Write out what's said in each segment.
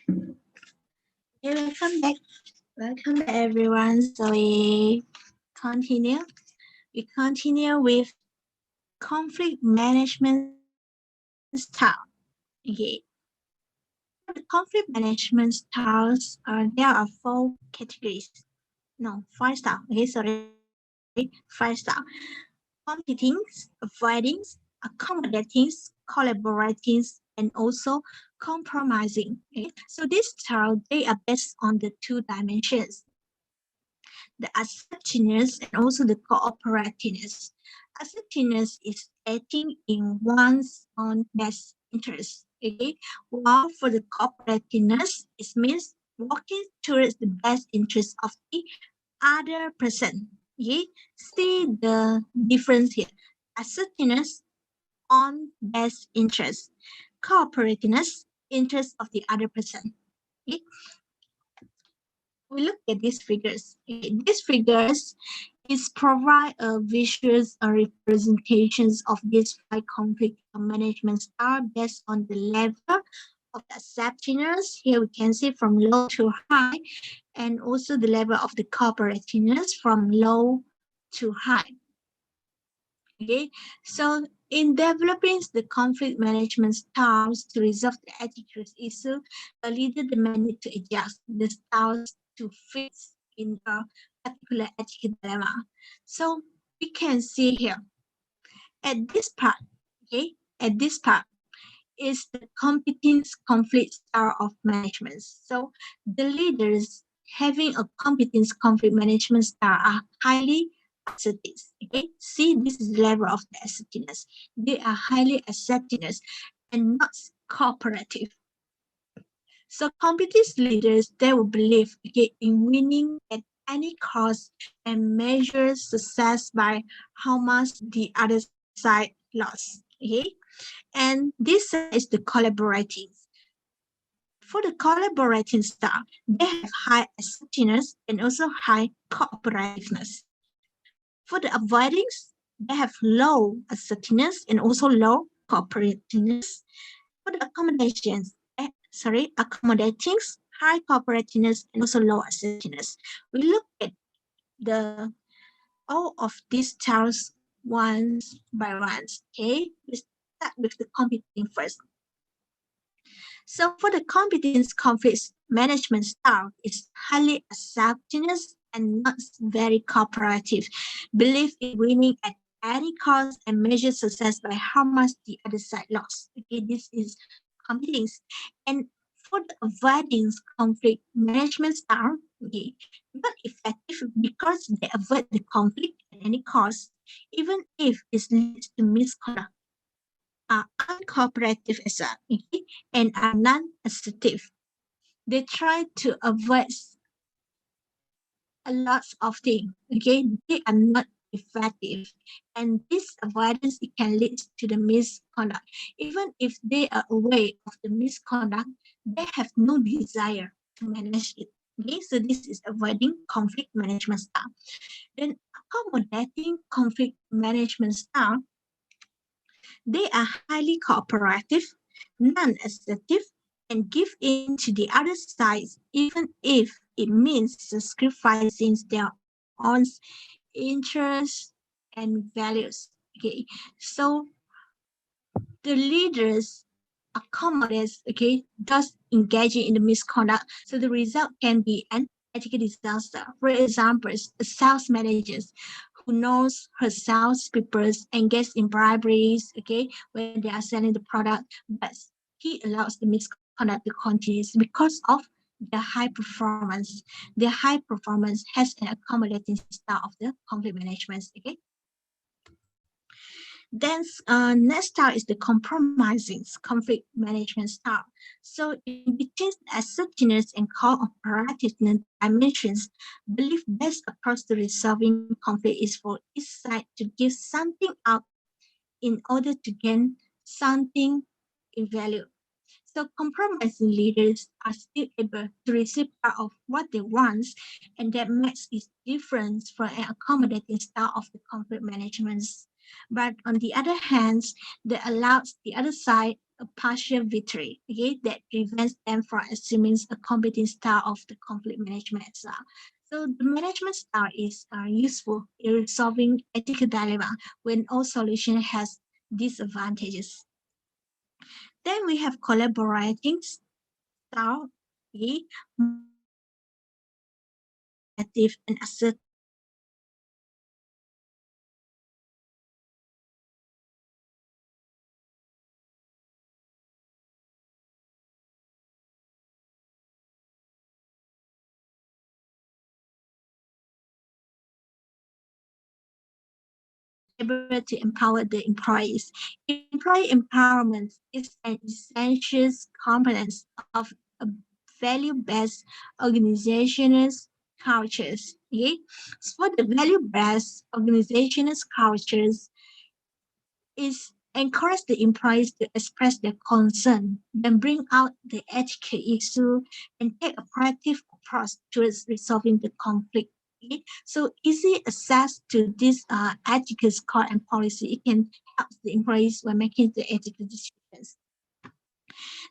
Okay, welcome back. Welcome back, everyone. So we continue. We continue with conflict management style. Okay. For the conflict management styles, there are four categories. No, five style. Okay, sorry, five style. Competing, avoiding, accommodating, collaborating, and also compromising. Okay? So these styles they are based on the two dimensions, the assertiveness and also the cooperativeness. Assertiveness is acting in one's own best interest. Okay, while for the cooperativeness, it means working towards the best interest of the other person. Okay, see the difference here. Assertiveness on best interest, cooperativeness interest of the other person. Okay, we look at these figures. Okay, these figures is provide a visuals representations of these five conflict management style based on the level of the acceptance. Here we can see from low to high, and also the level of the cooperativeness from low to high. Okay, so in developing the conflict management styles to resolve the etiquette issue, a leader may need to adjust the styles to fit in a particular etiquette dilemma. So we can see here at this part, okay, at this part is the competence conflict style of management. So the leaders having a competence conflict management style are highly assertive. Okay, see this is the level of the assertiveness. They are highly assertive and not cooperative. So competence leaders they will believe okay, in winning at any cost and measure success by how much the other side lost. Okay, and this side is the collaborating. For the collaborating style, they have high assertiveness and also high cooperativeness. For the avoidings, they have low assertiveness and also low cooperativeness. For the accommodations, accommodating, high cooperativeness and also low assertiveness. We look at the all of these styles ones by ones. Okay, we start with the competing first. So for the competence conflict management style, it's highly assertive and not very cooperative. Believe in winning at any cost and measure success by how much the other side lost. Okay, this is competence. And for the avoiding conflict management style, okay, not effective because they avoid the conflict at any cost, even if it leads to misconduct, are uncooperative as well, okay, and are non-assertive. They try to avoid a lot of things, okay? They are not effective. And this avoidance it can lead to the misconduct. Even if they are aware of the misconduct, they have no desire to manage it. Okay, so this is avoiding conflict management style. Then accommodating conflict management style, they are highly cooperative, non-assertive, and give in to the other side, even if it means sacrificing their own interests and values. Okay, so the leaders accommodate, okay, thus engaging in the misconduct. So the result can be an ethical disaster. For example, a sales manager who knows her sales papers engage in briberies, okay, when they are selling the product, but he allows the misconduct to continue because of the high performance. The high performance has an accommodating style of the conflict management, okay. Then next style is the compromising conflict management style. So in between assertiveness and cooperativeness dimensions, belief based approach to resolving conflict is for each side to give something up in order to gain something in value. So compromising leaders are still able to receive part of what they want, and that makes it different from an accommodating style of the conflict management But on the other hand, that allows the other side a partial victory, okay, that prevents them from assuming a competing style of the conflict management as well. So the management style is useful in resolving ethical dilemma when all solution has disadvantages. Then we have collaborating style, okay, active and assertive. Able to empower the employees. Employee empowerment is an essential component of a value-based organizational cultures. Okay? So the value-based organizational cultures is encourage the employees to express their concern, then bring out the ethical issue and take a proactive approach towards resolving the conflict. Okay? So easy access to this ethical score and policy, it can help the employees when making the ethical decisions.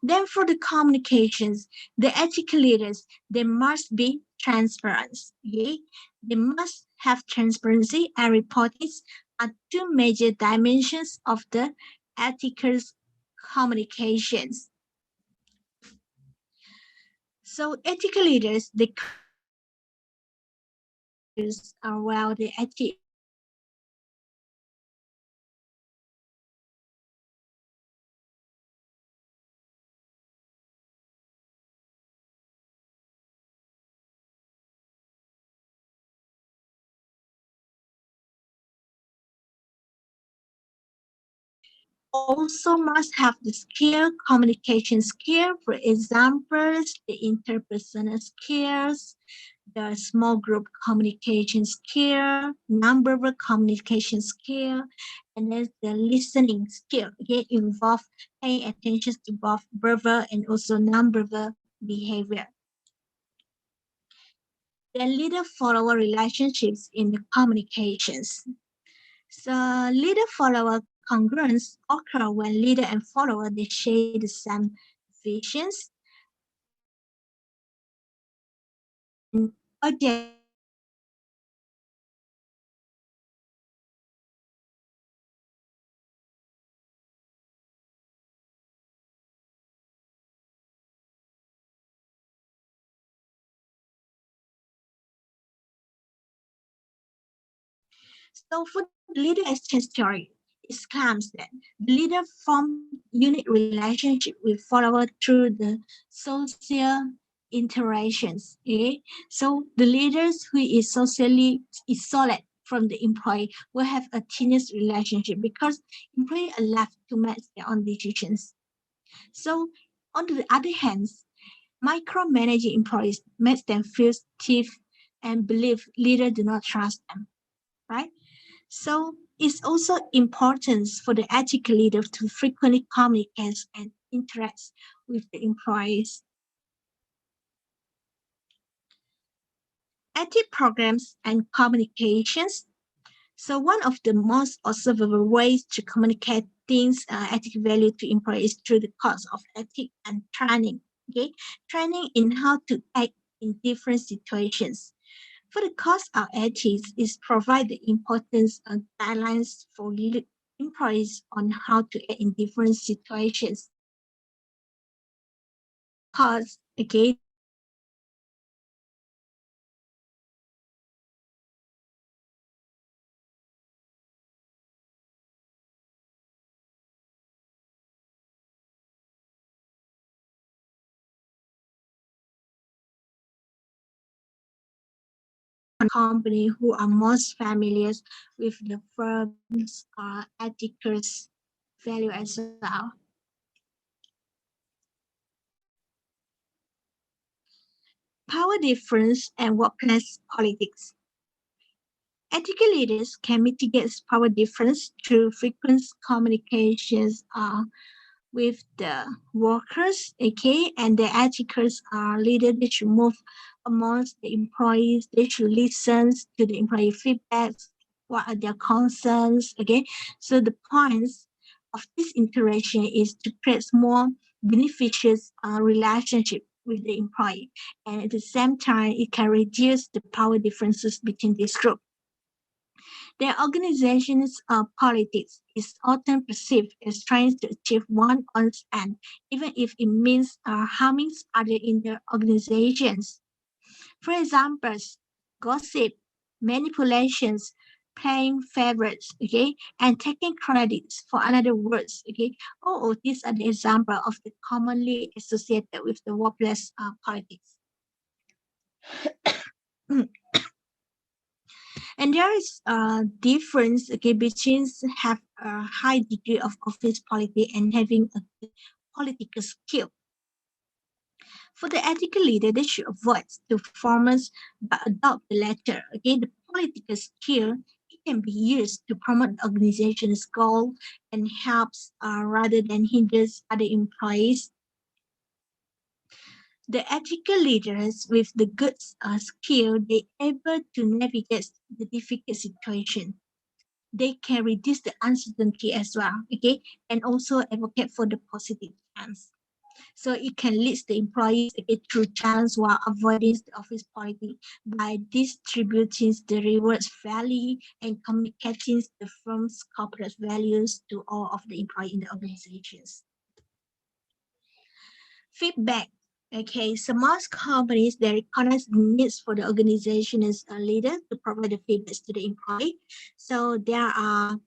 Then for the communications, the ethical leaders, they must be transparent. Okay? They must have transparency and reporting are two major dimensions of the ethical communications. So ethical leaders, they are well the ethics also must have the skill, communication skill, for examples, the interpersonal skills, the small group communication skill, nonverbal communication skill, and then the listening skill. Okay, involve paying attention to both verbal and also nonverbal behavior. The leader-follower relationships in the communications. So leader-follower congruence occur when leader and follower they share the same visions and objectives. So for the leader exchange theory, it claims that the leader forms unique relationship with follower through the social interactions. Okay? So the leaders who is socially isolated from the employee will have a tenuous relationship because employees are left to make their own decisions. So on the other hand, micromanaging employees makes them feel stiff and believe leaders do not trust them, right? So it's also important for the ethical leader to frequently communicate and interact with the employees. Ethic programs and communications. So one of the most observable ways to communicate things, ethical value to employees through the course of ethic and training. Okay, training in how to act in different situations. For the course of ethics is provide the importance and guidelines for employees on how to act in different situations. Cause again, company who are most familiar with the firm's ethics value as well. Power difference and workplace politics. Ethical leaders can mitigate power difference through frequent communications with the workers, okay, and the ethicals are leaders. They should move amongst the employees. They should listen to the employee feedback what are their concerns. Okay, so the points of this interaction is to create more beneficial relationship with the employee, and at the same time it can reduce the power differences between this group. Their organization's politics is often perceived as trying to achieve one end, even if it means harming others in their organizations. For example, gossip, manipulations, playing favorites, okay, and taking credits for another words, okay. All of these are the example of the commonly associated with the workplace politics. And there is a difference, okay, between have a high degree of office politics and having a good political skill. For the ethical leader, they should avoid the former but adopt the latter. Okay, the political skill it can be used to promote the organization's goal and helps rather than hinders other employees. The ethical leaders with the good skill, they able to navigate the difficult situation. They can reduce the uncertainty as well, okay, and also advocate for the positive chance. So it can lead the employees okay, through chance while avoiding the office politics by distributing the rewards fairly and communicating the firm's corporate values to all of the employees in the organizations. Feedback. Okay, so most companies they recognize the needs for the organization as a leader to provide the feedback to the employee. So there are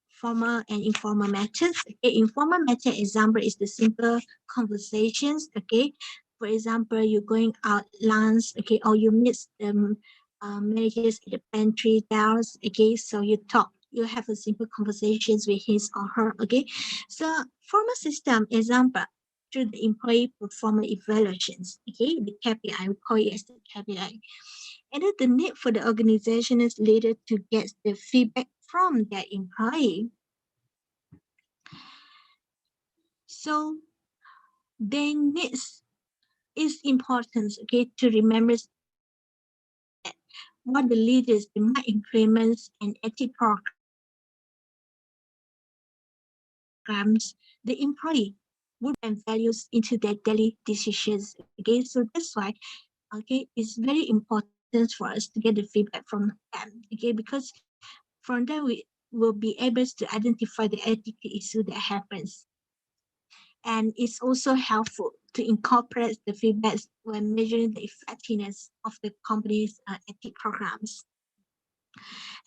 formal and informal methods. Okay, informal method example is the simple conversations. Okay, for example, you're going out lunch. Okay, or you meet the managers at the pantry doors. Okay, so you talk. You have a simple conversations with his or her. Okay, so formal system example through the employee performance evaluations. Okay, the KPI we call it as the KPI. And then the need for the organization's leader to get the feedback from their employee. So they need is important, okay, to remember that what the leaders they might implement and ethic programs, the employee would and values into their daily decisions. Okay, so that's why okay it's very important for us to get the feedback from them. Okay, because from them we will be able to identify the ethical issue that happens. And it's also helpful to incorporate the feedback when measuring the effectiveness of the company's ethic programs.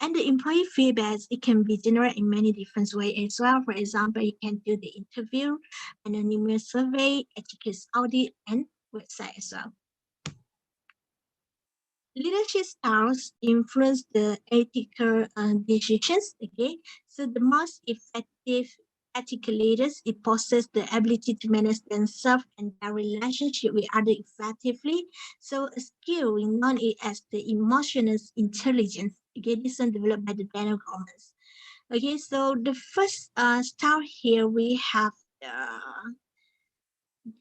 And the employee feedback, it can be generated in many different ways as well. For example, you can do the interview, anonymous survey, ethics audit, and website as well. Leadership styles influence the ethical decisions. Okay, so the most effective ethical leaders it possess the ability to manage themselves and their relationship with others effectively. So a skill we know it as the emotional intelligence. Okay, this one developed by the Daniel Goleman. Okay, so the first star here we have the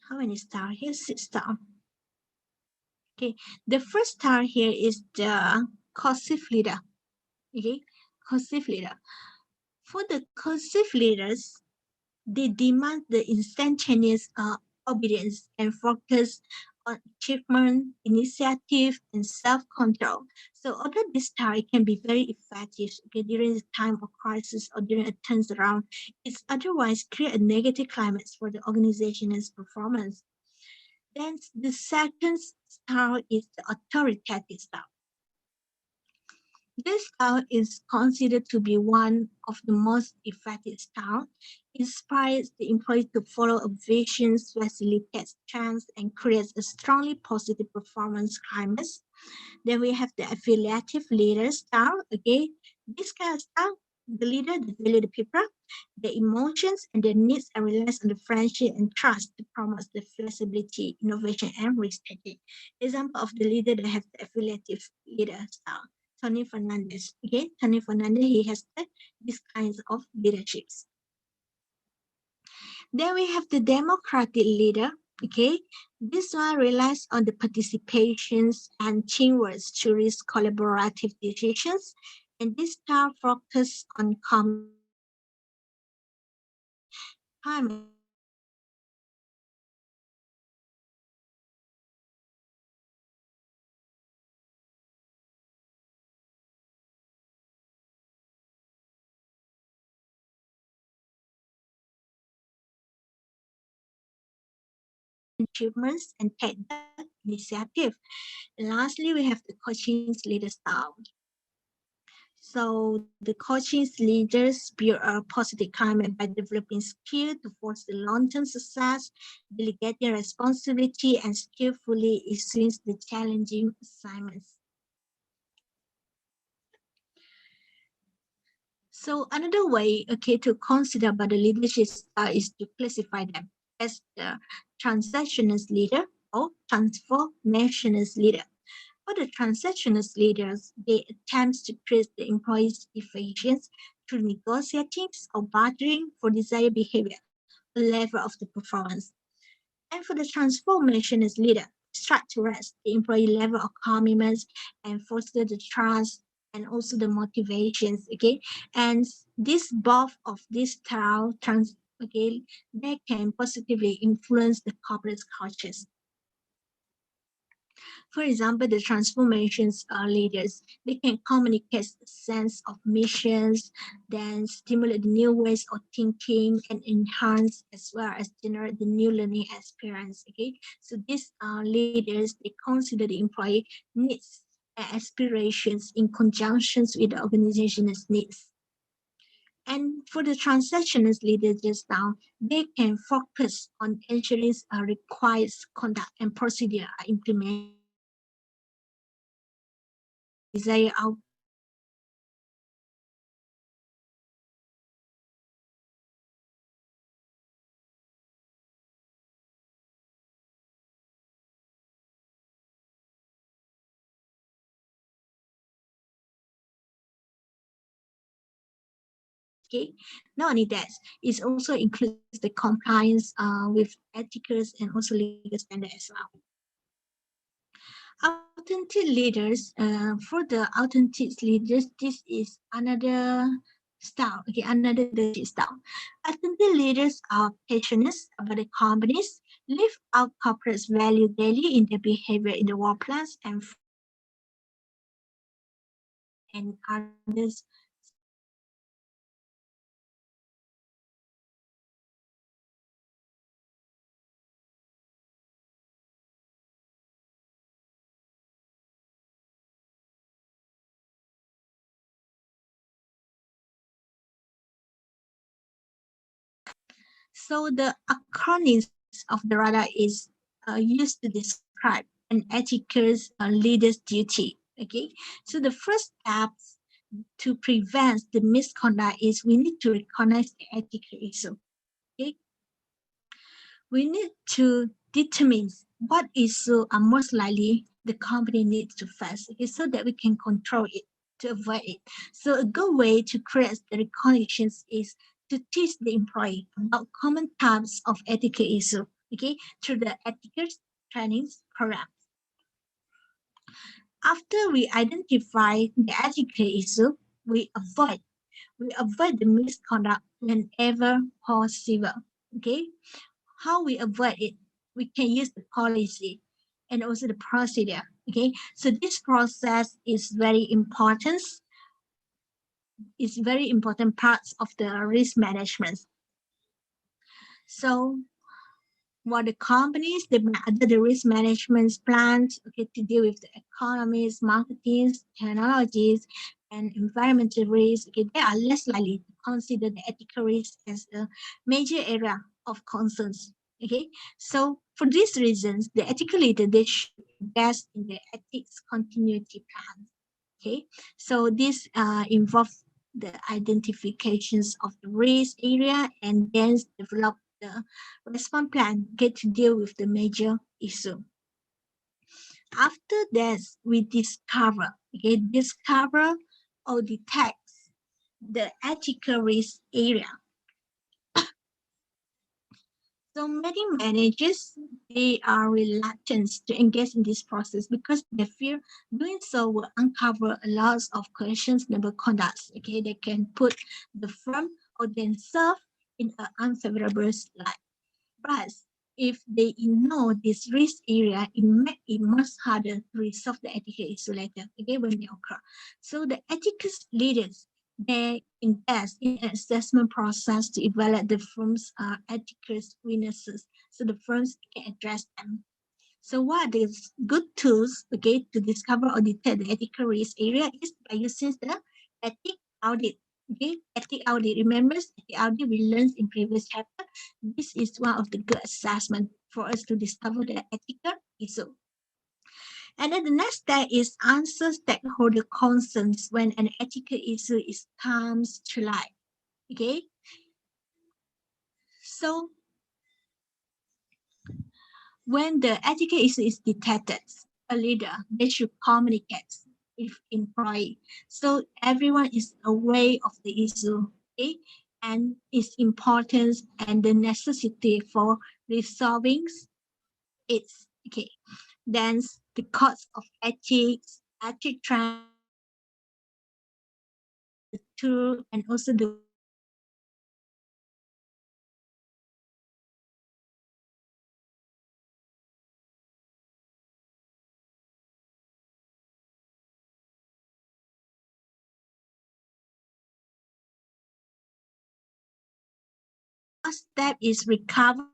how many star here? 6 star. Okay, the first star here is the cursive leader. Okay, cursive leader. For the cursive leaders, they demand the instantaneous obedience and focus on achievement, initiative, and self-control. So although this star can be very effective okay, during the time of crisis or during a turnaround, it's otherwise create a negative climate for the organization's performance. Then the second style is the authoritative style. This style is considered to be one of the most effective styles. It inspires the employee to follow a vision, facilitates trends, and creates a strongly positive performance climate. Then we have the affiliative leader style. Okay, this kind of style, the leader they value the people, their emotions, and their needs and relies on the friendship and trust to promote the flexibility, innovation, and risk taking. Example of the leader that have the affiliative leader style. Tony Fernandez. Okay, Tony Fernandez, he has these kinds of leaderships. Then we have the democratic leader. Okay, this one relies on the participations and teamwork to reach collaborative decisions And this star focus on climate achievements and take the initiative. And lastly, we have the coaching's leader style. So the coaching's leaders build a positive climate by developing skill to foster long-term success, delegating responsibility, and skillfully issuing the challenging assignments. So another way, okay, to consider about the leadership style is to classify them as the transactionist leader or transformationist leader. For the transactionist leaders, they attempt to increase the employees' efficiency through negotiating or bartering for desired behavior, a level of the performance. And for the transformationist leader, strive to raise the employee level of commitments and foster the trust and also the motivations. Okay, and this both of these style okay, they can positively influence the corporate cultures. For example, the transformations leaders, they can communicate a sense of missions, then stimulate new ways of thinking and enhance as well as generate the new learning experience. Okay, so these leaders, they consider the employee needs and aspirations in conjunctions with the organization's needs. And for the transactionist leaders just now, they can focus on ensuring required conduct and procedure are implemented desired outcome. Okay, not only that, it also includes the compliance with ethics and also legal standard as well. Authentic leaders, for the authentic leaders, this is another style, okay, another leadership style. Authentic leaders are passionate about the companies, live out corporate value daily in their behavior in the workplace and others. So the acronyms of the radar is used to describe an ethical leader's duty. Okay, so the first step to prevent the misconduct is we need to recognize the ethical issue. Okay, we need to determine what issue are most likely the company needs to face, okay, so that we can control it to avoid it. So a good way to create the recognitions is to teach the employee about common types of ethical issue, okay, through the ethical trainings program. After we identify the ethical issue, we avoid the misconduct whenever possible. Okay, how we avoid it? We can use the policy and also the procedure. Okay, so this process is very important. It's very important parts of the risk management. So what the companies, they may adopt the risk management plans, okay, to deal with the economies, marketing, technologies, and environmental risks. Okay, they are less likely to consider the ethical risk as a major area of concerns. Okay, so for these reasons, the ethical leader, they should invest in the ethics continuity plan. Okay, so this involves the identifications of the risk area and then develop the response plan get to deal with the major issue. After that, we discover or detect the ethical risk area. So many managers, they are reluctant to engage in this process because they fear doing so will uncover a lot of questionable conduct. Okay, they can put the firm or themselves in an unfavorable light. But if they ignore this risk area, it makes it much harder to resolve the ethical issue later, okay, when they occur. So the ethical leaders, they invest in an assessment process to evaluate the firm's ethical weaknesses so the firms can address them. So what are these good tools, okay, to discover or detect the ethical risk area is by using the ethic audit. Okay, ethic audit. Remember, ethic audit we learned in previous chapter. This is one of the good assessment for us to discover the ethical issue. And then the next step is answer stakeholder concerns when an ethical issue is comes to light. Okay, so when the ethical issue is detected, a leader they should communicate with employee so everyone is aware of the issue, okay, and its importance and the necessity for resolving it. Okay, then the codes of ethics, ethic training, the tool, and also the last step is recover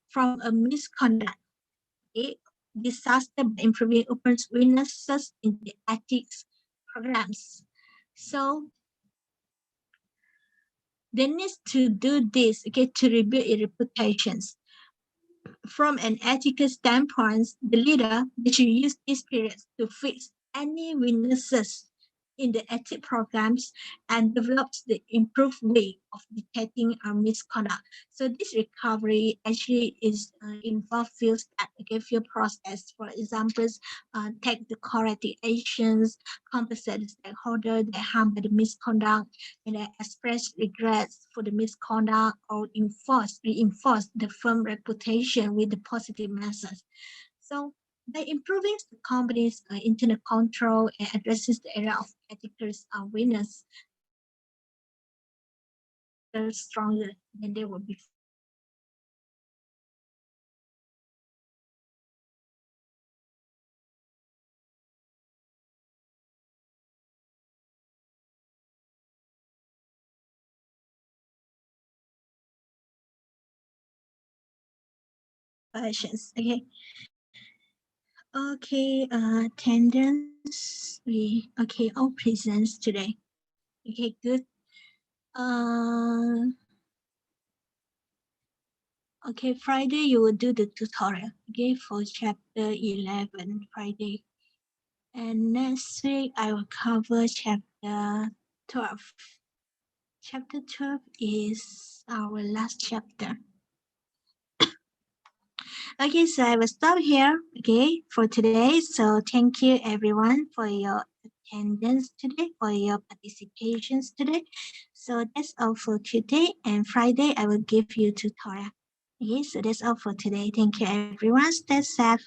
from a misconduct. Okay? Disaster by improving open witnesses in the ethics programs. So they need to do this, okay, to rebuild their reputations. From an ethical standpoint, the leader they should use this period to fix any weaknesses in the ethic programs and develop the improved way of detecting misconduct. So this recovery actually is involve field step, okay, field process. For examples, take the corrective actions, compensate the stakeholder that harmed by the misconduct, and express regrets for the misconduct or reinforce the firm reputation with the positive message. So by improving the company's internal control and addresses the area of ethical awareness, the firm they're stronger than they were before. Questions, okay. Okay, attendance, okay, all presents today. Okay, good. Uh, okay, Friday you will do the tutorial, okay, for chapter 11, Friday. And next week I will cover chapter 12. Chapter 12 is our last chapter. Okay, so I will stop here, okay, for today. So thank you everyone for your attendance today, for your participations today. So that's all for today. And Friday, I will give you tutorial. Okay, so that's all for today. Thank you everyone. Stay safe.